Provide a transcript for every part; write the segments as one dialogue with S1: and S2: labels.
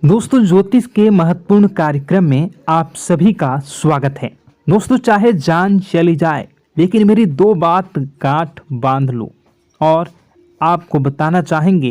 S1: दोस्तों, ज्योतिष के महत्वपूर्ण कार्यक्रम में आप सभी का स्वागत है। दोस्तों, चाहे जान चली जाए लेकिन मेरी दो बात गांठ बांध लो। और आपको बताना चाहेंगे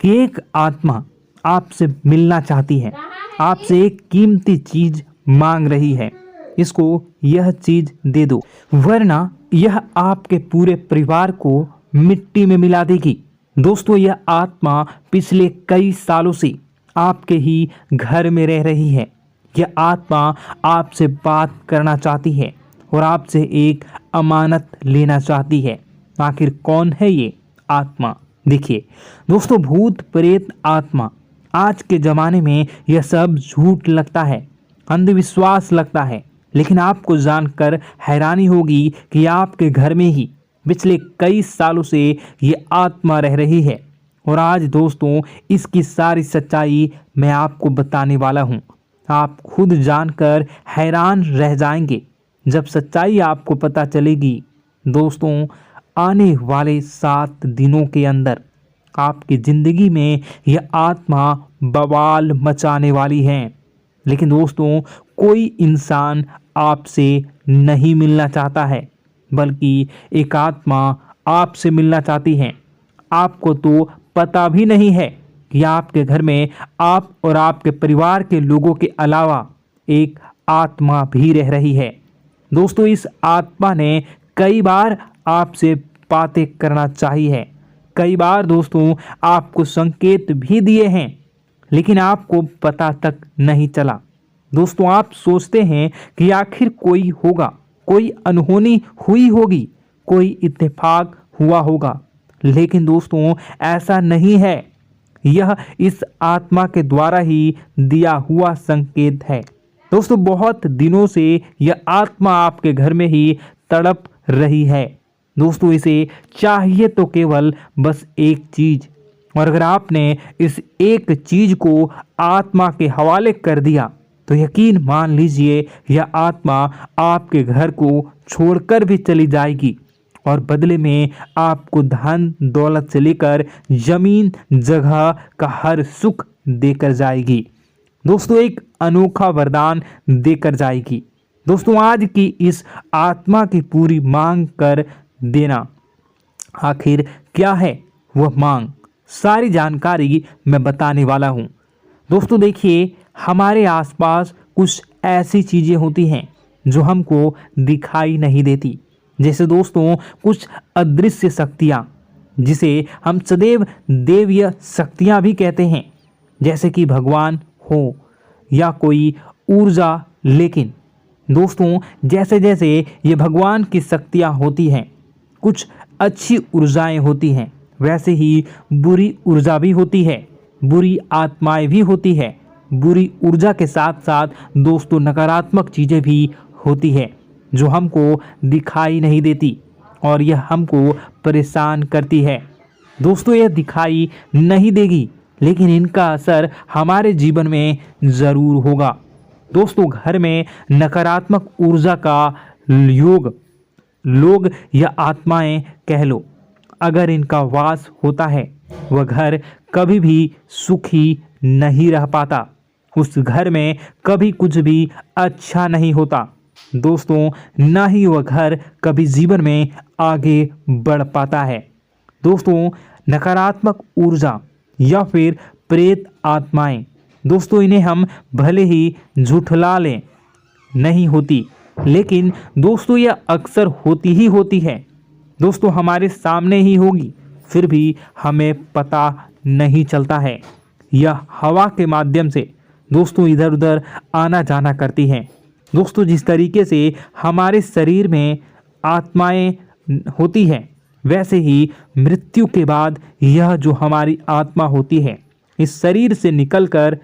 S1: कि एक आत्मा आपसे मिलना चाहती है, आपसे एक कीमती चीज मांग रही है। इसको यह चीज दे दो, वरना यह आपके पूरे परिवार को मिट्टी में मिला देगी। दोस्तों, यह आत्मा पिछले कई सालों से आपके ही घर में रह रही है। यह आत्मा आपसे बात करना चाहती है और आपसे एक अमानत लेना चाहती है। आखिर कौन है ये आत्मा? देखिए दोस्तों, भूत प्रेत आत्मा, आज के ज़माने में यह सब झूठ लगता है, अंधविश्वास लगता है, लेकिन आपको जानकर हैरानी होगी कि आपके घर में ही पिछले कई सालों से ये आत्मा रह रही है। और आज दोस्तों, इसकी सारी सच्चाई मैं आपको बताने वाला हूँ। आप खुद जानकर हैरान रह जाएंगे जब सच्चाई आपको पता चलेगी। दोस्तों, आने वाले 7 दिनों के अंदर आपकी ज़िंदगी में यह आत्मा बवाल मचाने वाली है। लेकिन दोस्तों, कोई इंसान आपसे नहीं मिलना चाहता है, बल्कि एक आत्मा आपसे मिलना चाहती है। आपको तो पता भी नहीं है कि आपके घर में आप और आपके परिवार के लोगों के अलावा एक आत्मा भी रह रही है। दोस्तों, इस आत्मा ने कई बार आपसे बातें करना चाहिए है, कई बार दोस्तों आपको संकेत भी दिए हैं, लेकिन आपको पता तक नहीं चला। दोस्तों, आप सोचते हैं कि आखिर कोई होगा, कोई अनहोनी हुई होगी, कोई इत्तेफाक हुआ होगा, लेकिन दोस्तों ऐसा नहीं है। यह इस आत्मा के द्वारा ही दिया हुआ संकेत है। दोस्तों, बहुत दिनों से यह आत्मा आपके घर में ही तड़प रही है। दोस्तों, इसे चाहिए तो केवल बस एक चीज, और अगर आपने इस एक चीज को आत्मा के हवाले कर दिया तो यकीन मान लीजिए यह आत्मा आपके घर को छोड़कर भी चली जाएगी और बदले में आपको धन दौलत से लेकर जमीन जगह का हर सुख देकर जाएगी। दोस्तों, एक अनोखा वरदान देकर जाएगी। दोस्तों, आज की इस आत्मा की पूरी मांग कर देना। आखिर क्या है वह मांग? सारी जानकारी मैं बताने वाला हूँ। दोस्तों देखिए, हमारे आसपास कुछ ऐसी चीज़ें होती हैं जो हमको दिखाई नहीं देती, जैसे दोस्तों कुछ अदृश्य शक्तियाँ, जिसे हम सदैव देवीय शक्तियाँ भी कहते हैं, जैसे कि भगवान हो या कोई ऊर्जा। लेकिन दोस्तों, जैसे जैसे ये भगवान की शक्तियाँ होती हैं, कुछ अच्छी ऊर्जाएं होती हैं, वैसे ही बुरी ऊर्जा भी होती है, बुरी आत्माएं भी होती है। बुरी ऊर्जा के साथ साथ दोस्तों नकारात्मक चीज़ें भी होती है जो हमको दिखाई नहीं देती और यह हमको परेशान करती है। दोस्तों, यह दिखाई नहीं देगी, लेकिन इनका असर हमारे जीवन में ज़रूर होगा। दोस्तों, घर में नकारात्मक ऊर्जा का योग, लोग या आत्माएं कह लो, अगर इनका वास होता है, वह घर कभी भी सुखी नहीं रह पाता। उस घर में कभी कुछ भी अच्छा नहीं होता। दोस्तों, ना ही वह घर कभी जीवन में आगे बढ़ पाता है। दोस्तों, नकारात्मक ऊर्जा या फिर प्रेत आत्माएं, दोस्तों इन्हें हम भले ही झुठला लें नहीं होती, लेकिन दोस्तों यह अक्सर होती ही होती है। दोस्तों, हमारे सामने ही होगी, फिर भी हमें पता नहीं चलता है। यह हवा के माध्यम से दोस्तों इधर उधर आना जाना करती हैं। दोस्तों, जिस तरीके से हमारे शरीर में आत्माएं होती हैं, वैसे ही मृत्यु के बाद यह जो हमारी आत्मा होती है, इस शरीर से निकलकर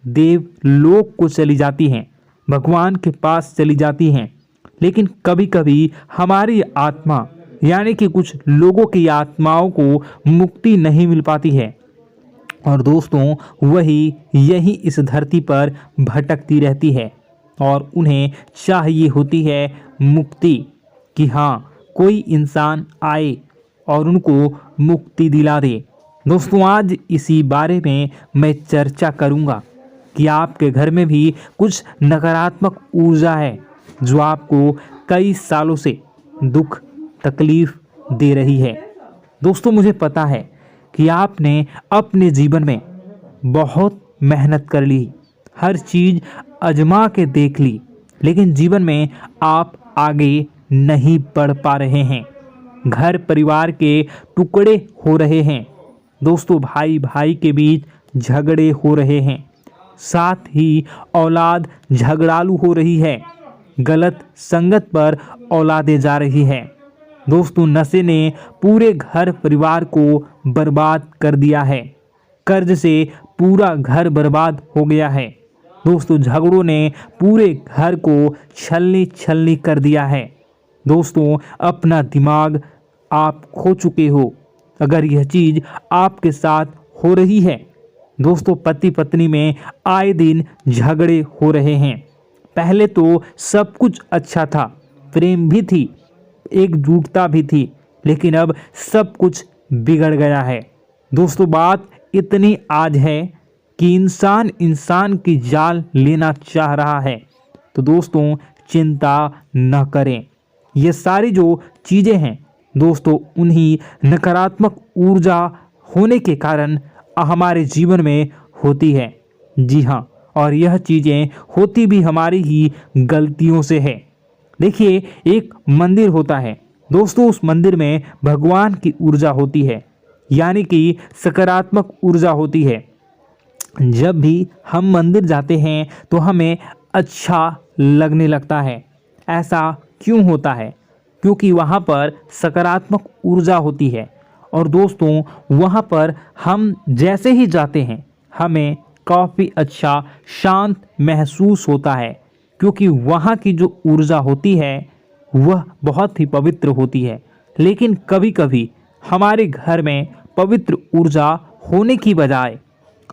S1: देवलोक को चली जाती हैं, भगवान के पास चली जाती हैं। लेकिन कभी कभी हमारी आत्मा यानी कि कुछ लोगों की आत्माओं को मुक्ति नहीं मिल पाती है, और दोस्तों वही यही इस धरती पर भटकती रहती है और उन्हें चाहिए होती है मुक्ति, कि हाँ कोई इंसान आए और उनको मुक्ति दिला दे। दोस्तों, आज इसी बारे में मैं चर्चा करूँगा कि आपके घर में भी कुछ नकारात्मक ऊर्जा है जो आपको कई सालों से दुख तकलीफ दे रही है। दोस्तों, मुझे पता है कि आपने अपने जीवन में बहुत मेहनत कर ली, हर चीज़ आजमा के देख ली, लेकिन जीवन में आप आगे नहीं बढ़ पा रहे हैं। घर परिवार के टुकड़े हो रहे हैं। दोस्तों, भाई भाई के बीच झगड़े हो रहे हैं। साथ ही औलाद झगड़ालू हो रही है। गलत संगत पर औलादें जा रही है। दोस्तों, नशे ने पूरे घर परिवार को बर्बाद कर दिया है। कर्ज से पूरा घर बर्बाद हो गया है। दोस्तों, झगड़ों ने पूरे घर को छलनी छलनी कर दिया है। दोस्तों, अपना दिमाग आप खो चुके हो अगर यह चीज़ आपके साथ हो रही है। दोस्तों, पति पत्नी में आए दिन झगड़े हो रहे हैं। पहले तो सब कुछ अच्छा था, प्रेम भी थी, एकजुटता भी थी, लेकिन अब सब कुछ बिगड़ गया है। दोस्तों, बात इतनी आज है कि इंसान इंसान की जान लेना चाह रहा है। तो दोस्तों, चिंता न करें। ये सारी जो चीज़ें हैं दोस्तों, उन्हीं नकारात्मक ऊर्जा होने के कारण हमारे जीवन में होती है। जी हाँ, और यह चीज़ें होती भी हमारी ही गलतियों से है। देखिए, एक मंदिर होता है दोस्तों, उस मंदिर में भगवान की ऊर्जा होती है, यानी कि सकारात्मक ऊर्जा होती है। जब भी हम मंदिर जाते हैं तो हमें अच्छा लगने लगता है। ऐसा क्यों होता है? क्योंकि वहाँ पर सकारात्मक ऊर्जा होती है। और दोस्तों, वहाँ पर हम जैसे ही जाते हैं हमें काफ़ी अच्छा शांत महसूस होता है, क्योंकि वहाँ की जो ऊर्जा होती है वह बहुत ही पवित्र होती है। लेकिन कभी कभी हमारे घर में पवित्र ऊर्जा होने की बजाय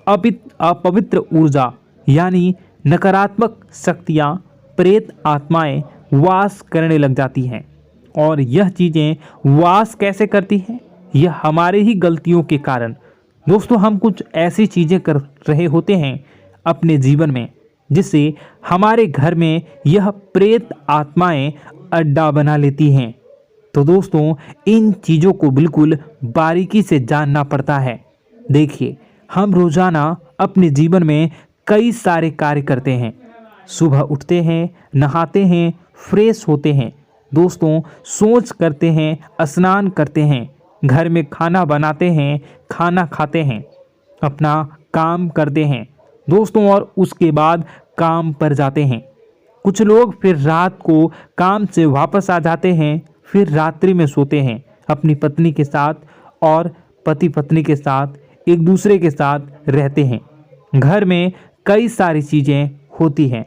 S1: अपवित्र ऊर्जा यानी नकारात्मक शक्तियाँ, प्रेत आत्माएं वास करने लग जाती हैं। और यह चीज़ें वास कैसे करती हैं? यह हमारे ही गलतियों के कारण। दोस्तों, हम कुछ ऐसी चीज़ें कर रहे होते हैं अपने जीवन में जिससे हमारे घर में यह प्रेत आत्माएं अड्डा बना लेती हैं। तो दोस्तों, इन चीज़ों को बिल्कुल बारीकी से जानना पड़ता है। देखिए, हम रोज़ाना अपने जीवन में कई सारे कार्य करते हैं। सुबह उठते हैं, नहाते हैं, फ्रेश होते हैं। दोस्तों, सोच करते हैं, स्नान करते हैं, घर में खाना बनाते हैं, खाना खाते हैं, अपना काम करते हैं दोस्तों, और उसके बाद काम पर जाते हैं। कुछ लोग फिर रात को काम से वापस आ जाते हैं, फिर रात्रि में सोते हैं अपनी पत्नी के साथ, और पति पत्नी के साथ एक दूसरे के साथ रहते हैं। घर में कई सारी चीज़ें होती हैं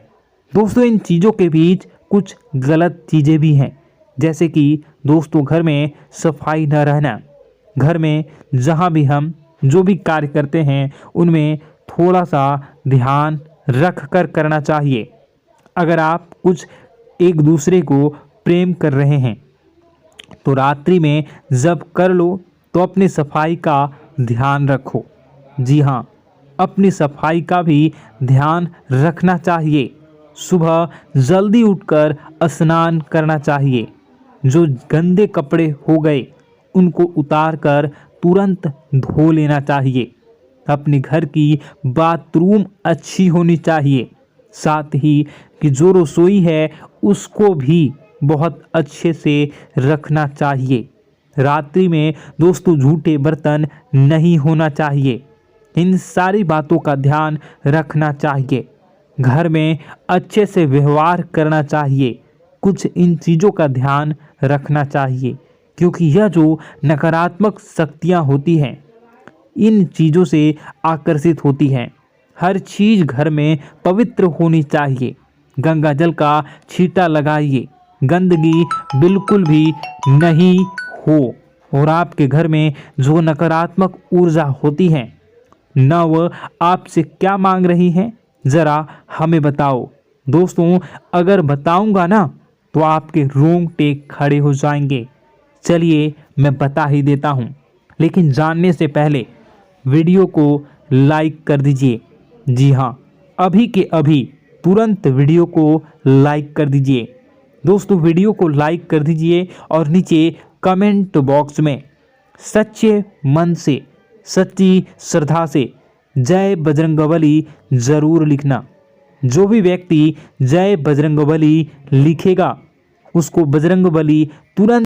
S1: दोस्तों। इन चीज़ों के बीच कुछ गलत चीज़ें भी हैं, जैसे कि दोस्तों, घर में सफाई न रहना। घर में जहाँ भी हम जो भी कार्य करते हैं उनमें थोड़ा सा ध्यान रख कर करना चाहिए। अगर आप कुछ एक दूसरे को प्रेम कर रहे हैं तो रात्रि में जब कर लो तो अपनी सफाई का ध्यान रखो। जी हाँ, अपनी सफाई का भी ध्यान रखना चाहिए। सुबह जल्दी उठकर स्नान करना चाहिए। जो गंदे कपड़े हो गए उनको उतार कर तुरंत धो लेना चाहिए। अपने घर की बाथरूम अच्छी होनी चाहिए। साथ ही कि जो रसोई है उसको भी बहुत अच्छे से रखना चाहिए। रात्रि में दोस्तों, झूठे बर्तन नहीं होना चाहिए। इन सारी बातों का ध्यान रखना चाहिए। घर में अच्छे से व्यवहार करना चाहिए। कुछ इन चीज़ों का ध्यान रखना चाहिए, क्योंकि यह जो नकारात्मक शक्तियाँ होती हैं इन चीज़ों से आकर्षित होती हैं। हर चीज़ घर में पवित्र होनी चाहिए। गंगा जल का छींटा लगाइए, गंदगी बिल्कुल भी नहीं हो। और आपके घर में जो नकारात्मक ऊर्जा होती है न वह आपसे क्या मांग रही है, ज़रा हमें बताओ। दोस्तों, अगर बताऊंगा ना तो आपके रोंगटे खड़े हो जाएंगे। चलिए मैं बता ही देता हूँ, लेकिन जानने से पहले वीडियो को लाइक कर दीजिए। जी हाँ, अभी के अभी तुरंत वीडियो को लाइक कर दीजिए। दोस्तों वीडियो को लाइक कर दीजिए और नीचे कमेंट बॉक्स में सच्चे मन से, सच्ची श्रद्धा से जय बजरंगबली ज़रूर लिखना। जो भी व्यक्ति जय बजरंगबली लिखेगा उसको बजरंगबली तुरंत